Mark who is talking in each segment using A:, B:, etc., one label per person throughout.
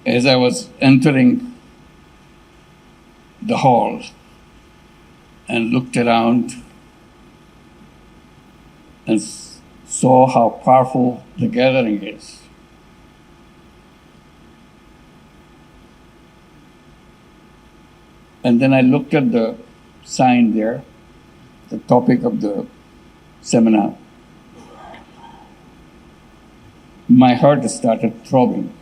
A: As I was entering the hall and looked around and saw how powerful the gathering is, and then I looked at the sign there, the topic of the seminar, my heart started throbbing.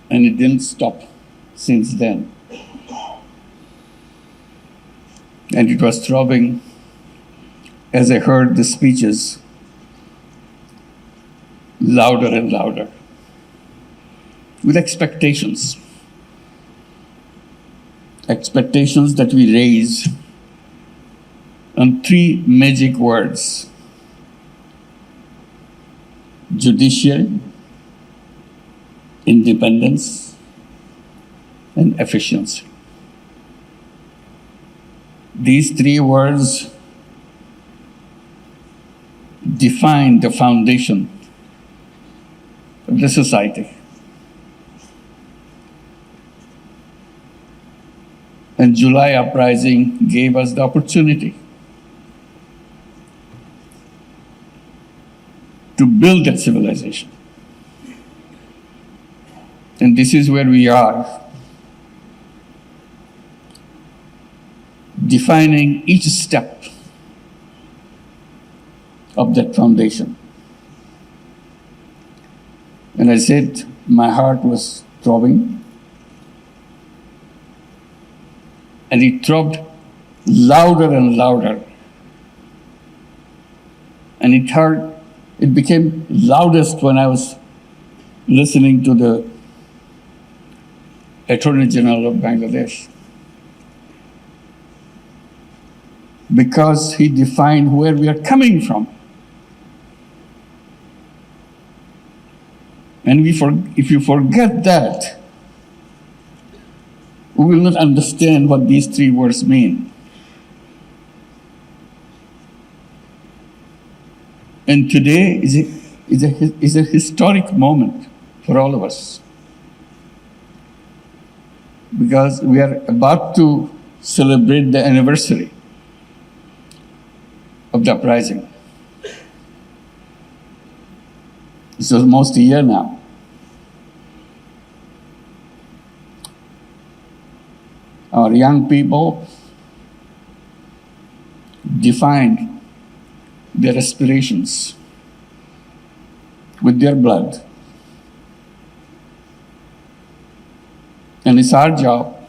A: And it didn't stop since then. And it was throbbing as I heard the speeches louder and louder, with expectations. Expectations that we raise on three magic words: judicial, independence, and efficiency. These three words define the foundation of the society. And July uprising gave us the opportunity to build that civilization. And this is where we are, defining each step of that foundation. And I said my heart was throbbing, and it throbbed louder and louder. And it became loudest when I was listening to the Attorney General of Bangladesh, because he defined where we are coming from. And if you forget that, we will not understand what these three words mean. And today is a historic moment for all of us, because we are about to celebrate the anniversary of the uprising. It's almost a year now. Our young people defined their aspirations with their blood. And it's our job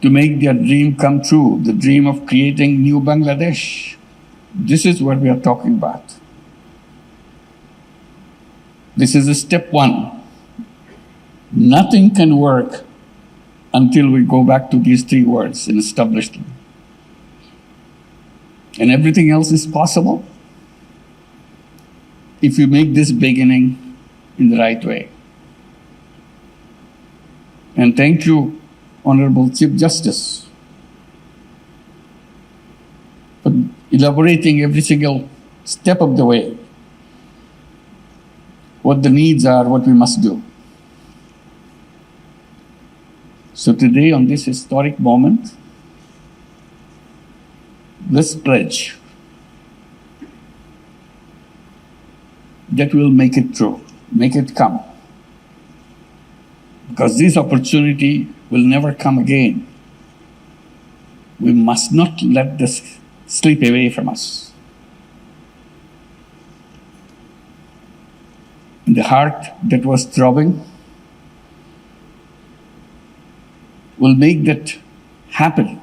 A: to make their dream come true, the dream of creating new Bangladesh. This is what we are talking about. This is a step one. Nothing can work until we go back to these three words and establish them. And everything else is possible if you make this beginning in the right way. And thank you, Honorable Chief Justice, for elaborating every single step of the way, what the needs are, what we must do. So today, on this historic moment, let's pledge that we'll make it true, make it come. Because this opportunity will never come again. We must not let this slip away from us. The heart that was throbbing will make that happen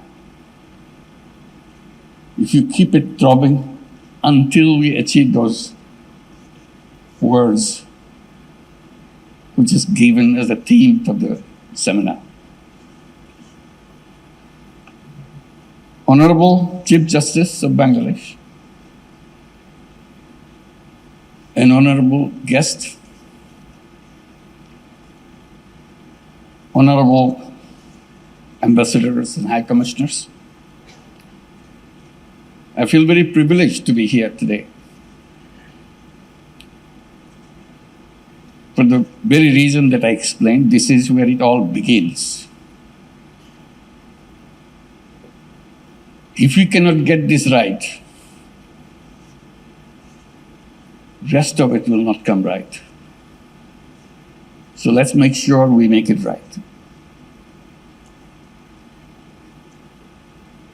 A: if you keep it throbbing until we achieve those words, which is given as a theme for the seminar. Honorable Chief Justice of Bangladesh, an honorable guest, honorable ambassadors and high commissioners, I feel very privileged to be here today. For the very reason that I explained, this is where it all begins. If we cannot get this right, rest of it will not come right. So let's make sure we make it right.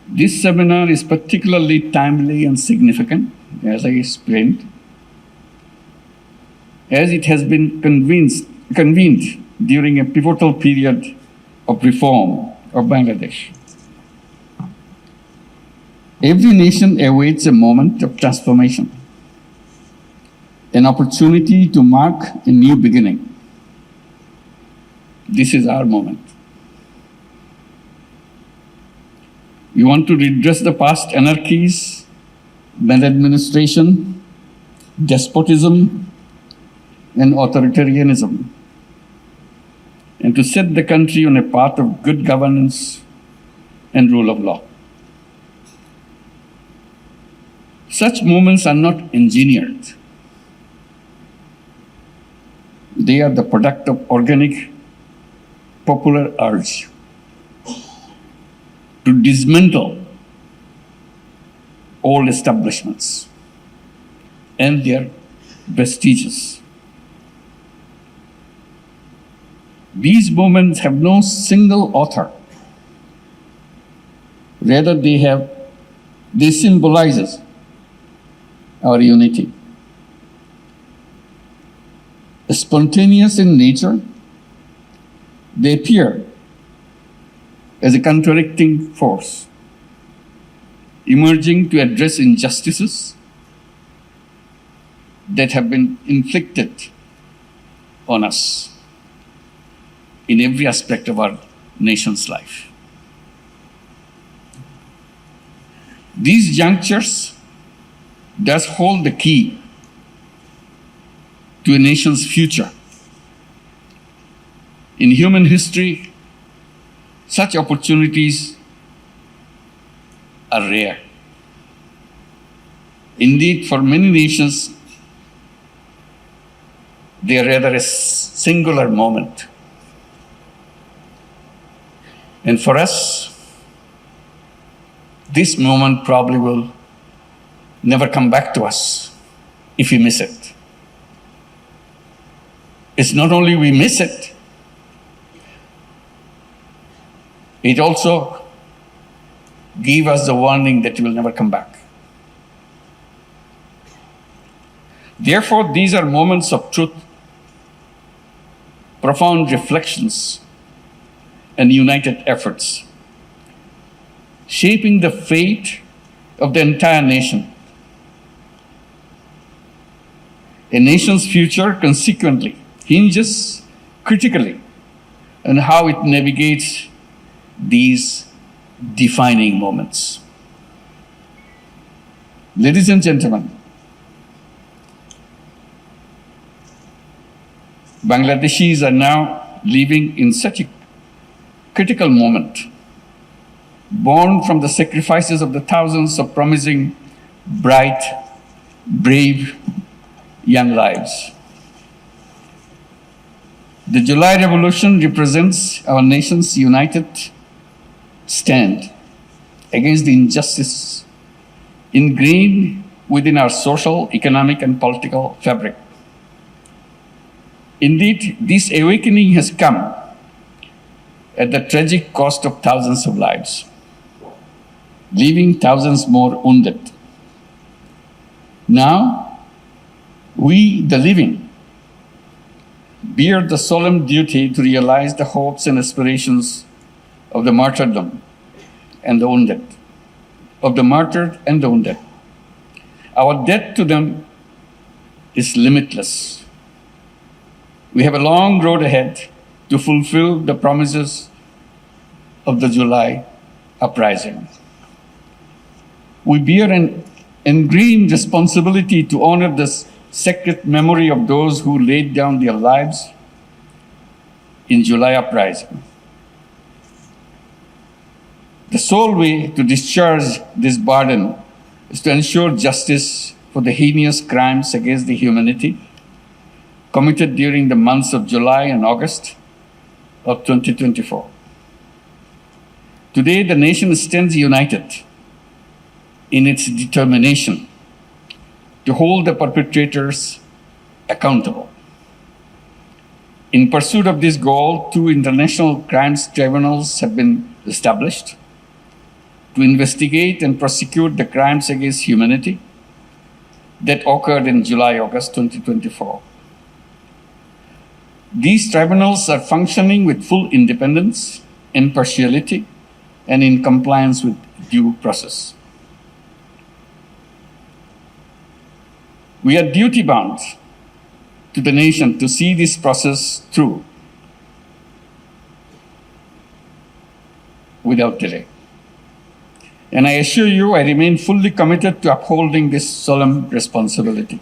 A: This seminar is particularly timely and significant, as I explained, as it has been convened during a pivotal period of reform of Bangladesh. Every nation awaits a moment of transformation, an opportunity to mark a new beginning. This is our moment. We want to redress the past anarchies, maladministration, despotism, and authoritarianism, and to set the country on a path of good governance and rule of law. Such movements are not engineered. They are the product of organic popular urge to dismantle old establishments and their vestiges. These movements have no single author. Rather, they symbolizes our unity. Spontaneous in nature, they appear as a contradicting force, emerging to address injustices that have been inflicted on us in every aspect of our nation's life. These junctures thus hold the key to a nation's future. In human history, such opportunities are rare. Indeed, for many nations, they are rather a singular moment. And for us, this moment probably will never come back to us if we miss it. It's not only we miss it, it also gives us the warning that it will never come back. Therefore, these are moments of truth, profound reflections, and united efforts, shaping the fate of the entire nation. A nation's future, consequently, hinges critically on how it navigates these defining moments. Ladies and gentlemen, Bangladeshis are now living in such a critical moment, born from the sacrifices of the thousands of promising, bright, brave young lives. The July Revolution represents our nation's united stand against the injustice ingrained within our social, economic, and political fabric. Indeed, this awakening has come at the tragic cost of thousands of lives, leaving thousands more wounded. Now, we, the living, bear the solemn duty to realize the hopes and aspirations of the martyrdom and the wounded, of the martyred and the wounded. Our debt to them is limitless. We have a long road ahead to fulfill the promises of the July uprising. We bear an ingrained responsibility to honor the sacred memory of those who laid down their lives in July uprising. The sole way to discharge this burden is to ensure justice for the heinous crimes against the humanity committed during the months of July and August of 2024. Today, the nation stands united in its determination to hold the perpetrators accountable. In pursuit of this goal, 2 international crimes tribunals have been established to investigate and prosecute the crimes against humanity that occurred in July-August 2024. These tribunals are functioning with full independence, impartiality, and in compliance with due process. We are duty-bound to the nation to see this process through without delay. And I assure you, I remain fully committed to upholding this solemn responsibility.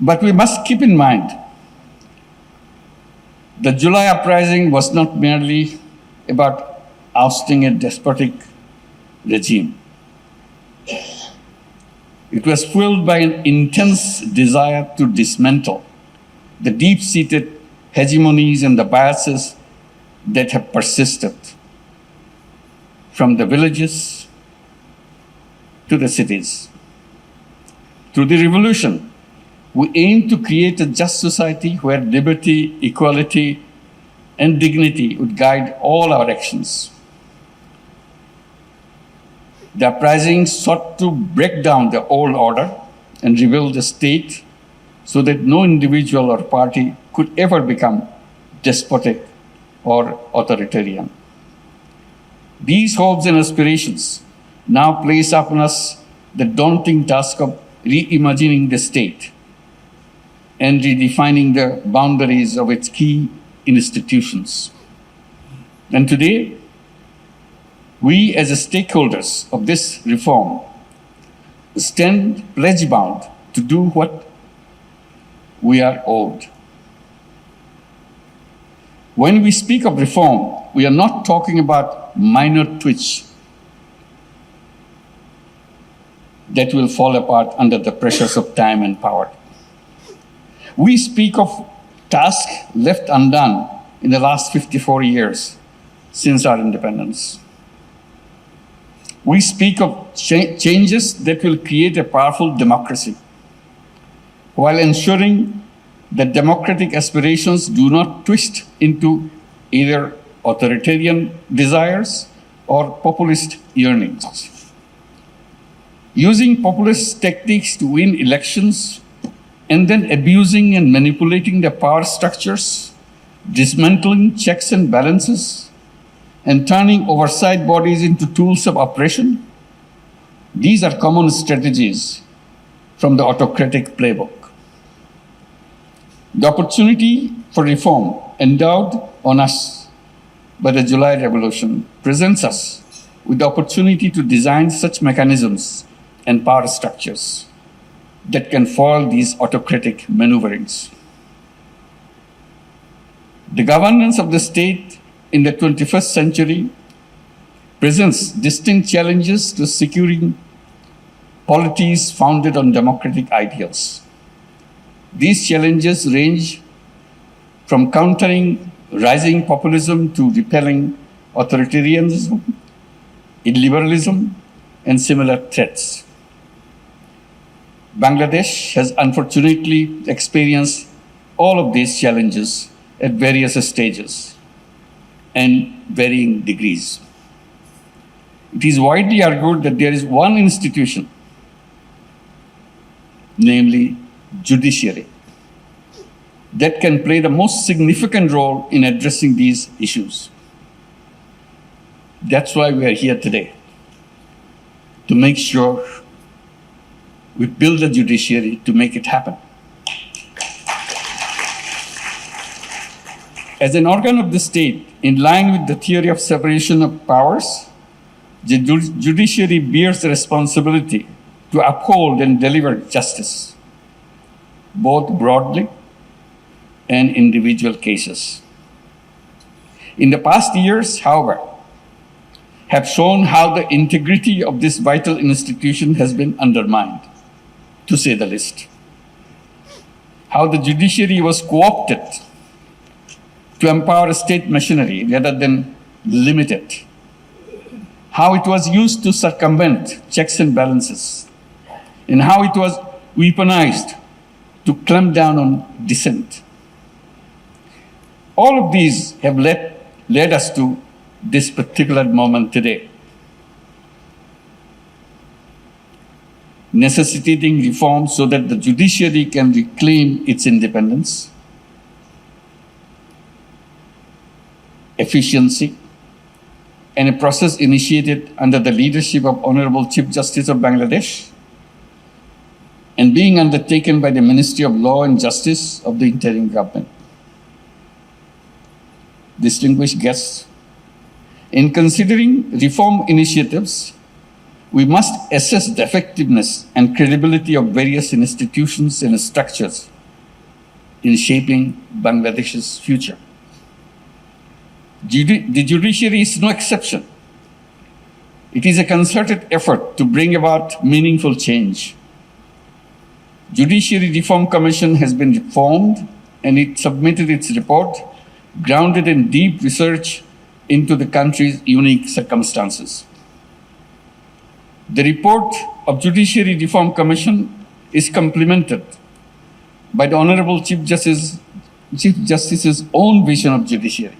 A: But we must keep in mind the July uprising was not merely about ousting a despotic regime. It was fueled by an intense desire to dismantle the deep-seated hegemonies and the biases that have persisted from the villages to the cities. Through the revolution, we aim to create a just society where liberty, equality, and dignity would guide all our actions. The uprising sought to break down the old order and rebuild the state so that no individual or party could ever become despotic or authoritarian. These hopes and aspirations now place upon us the daunting task of reimagining the state and redefining the boundaries of its key institutions. And today, we as stakeholders of this reform stand pledge-bound to do what we are owed. When we speak of reform, we are not talking about minor tweaks that will fall apart under the pressures of time and power. We speak of tasks left undone in the last 54 years since our independence. We speak of changes that will create a powerful democracy while ensuring that democratic aspirations do not twist into either authoritarian desires or populist yearnings. Using populist tactics to win elections and then abusing and manipulating the power structures, dismantling checks and balances, and turning oversight bodies into tools of oppression, these are common strategies from the autocratic playbook. The opportunity for reform endowed on us by the July Revolution presents us with the opportunity to design such mechanisms and power structures that can foil these autocratic maneuverings. The governance of the state in the 21st century presents distinct challenges to securing polities founded on democratic ideals. These challenges range from countering rising populism to repelling authoritarianism, illiberalism, and similar threats. Bangladesh has unfortunately experienced all of these challenges at various stages and varying degrees. It is widely argued that there is one institution, namely judiciary, that can play the most significant role in addressing these issues. That's why we are here today, to make sure we build a judiciary to make it happen. As an organ of the state, in line with the theory of separation of powers, the judiciary bears the responsibility to uphold and deliver justice, both broadly and individual cases. In the past years, however, have shown how the integrity of this vital institution has been undermined, to say the least. How the judiciary was co-opted to empower state machinery rather than limit it. How it was used to circumvent checks and balances, and how it was weaponized to clamp down on dissent. All of these have led us to this particular moment today, necessitating reform so that the judiciary can reclaim its independence, efficiency, and a process initiated under the leadership of Honorable Chief Justice of Bangladesh and being undertaken by the Ministry of Law and Justice of the interim government. Distinguished guests, in considering reform initiatives, we must assess the effectiveness and credibility of various institutions and structures in shaping Bangladesh's future. The judiciary is no exception. It is a concerted effort to bring about meaningful change. Judiciary Reform Commission has been formed and it submitted its report grounded in deep research into the country's unique circumstances. The report of Judiciary Reform Commission is complemented by the Honorable Chief Justice's own vision of judiciary,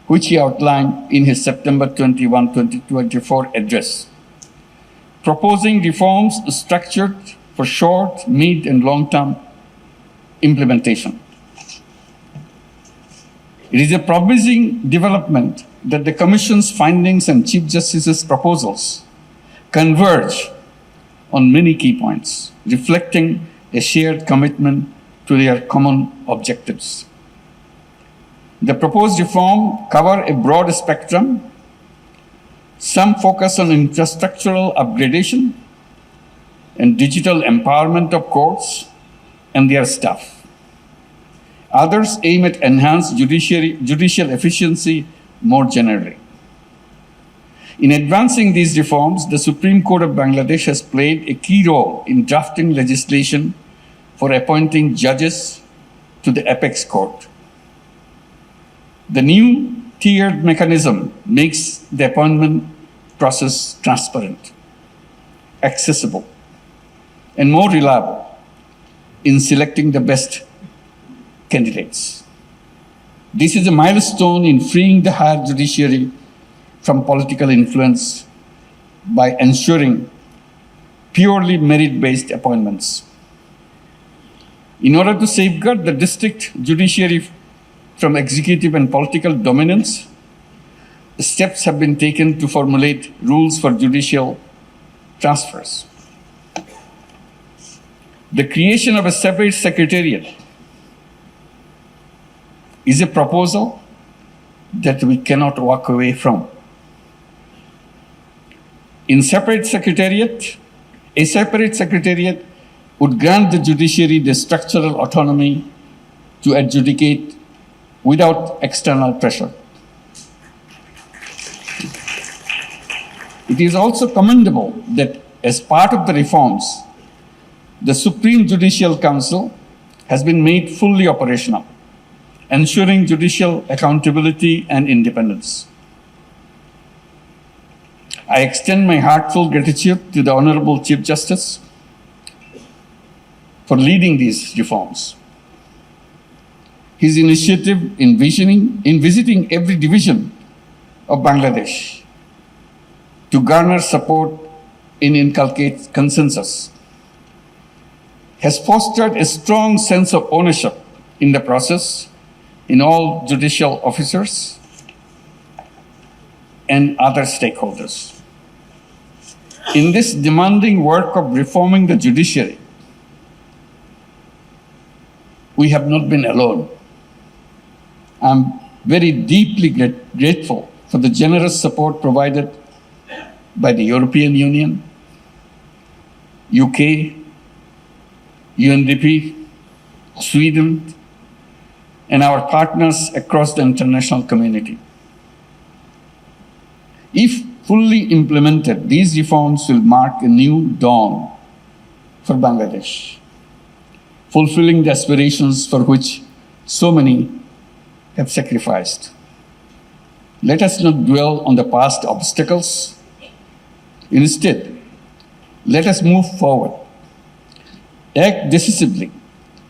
A: which he outlined in his September 21, 2024 address, proposing reforms structured for short, mid, and long-term implementation. It is a promising development that the Commission's findings and Chief Justice's proposals converge on many key points, reflecting a shared commitment to their common objectives. The proposed reform cover a broad spectrum. Some focus on infrastructural upgradation and digital empowerment of courts and their staff. Others aim at enhanced judicial efficiency more generally. In advancing these reforms, the Supreme Court of Bangladesh has played a key role in drafting legislation for appointing judges to the apex court. The new tiered mechanism makes the appointment process transparent, accessible, and more reliable in selecting the best candidates. This is a milestone in freeing the higher judiciary from political influence by ensuring purely merit-based appointments. In order to safeguard the district judiciary from executive and political dominance, steps have been taken to formulate rules for judicial transfers. The creation of a separate secretariat is a proposal that we cannot walk away from. A separate secretariat would grant the judiciary the structural autonomy to adjudicate without external pressure. It is also commendable that as part of the reforms, the Supreme Judicial Council has been made fully operational, ensuring judicial accountability and independence. I extend my heartfelt gratitude to the Honorable Chief Justice for leading these reforms. His initiative in visiting every division of Bangladesh to garner support and inculcate consensus has fostered a strong sense of ownership in the process in all judicial officers and other stakeholders. In this demanding work of reforming the judiciary, we have not been alone. I'm very deeply grateful for the generous support provided by the European Union, UK, UNDP, Sweden, and our partners across the international community. If fully implemented, these reforms will mark a new dawn for Bangladesh, fulfilling the aspirations for which so many have sacrificed. Let us not dwell on the past obstacles. Instead, let us move forward, act decisively,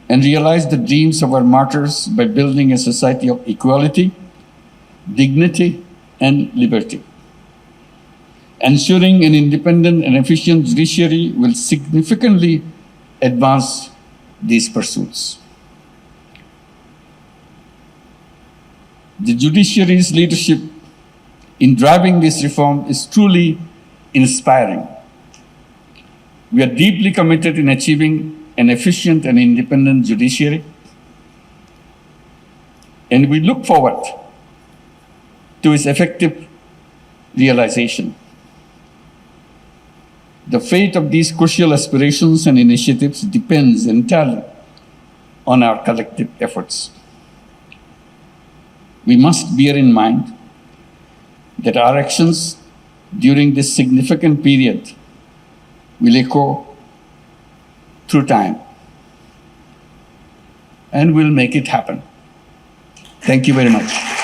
A: and realize the dreams of our martyrs by building a society of equality, dignity, and liberty. Ensuring an independent and efficient judiciary will significantly advance these pursuits. The judiciary's leadership in driving this reform is truly inspiring. We are deeply committed in achieving an efficient and independent judiciary, and we look forward to its effective realization. The fate of these crucial aspirations and initiatives depends entirely on our collective efforts. We must bear in mind that our actions during this significant period will echo through time, and we'll make it happen. Thank you very much.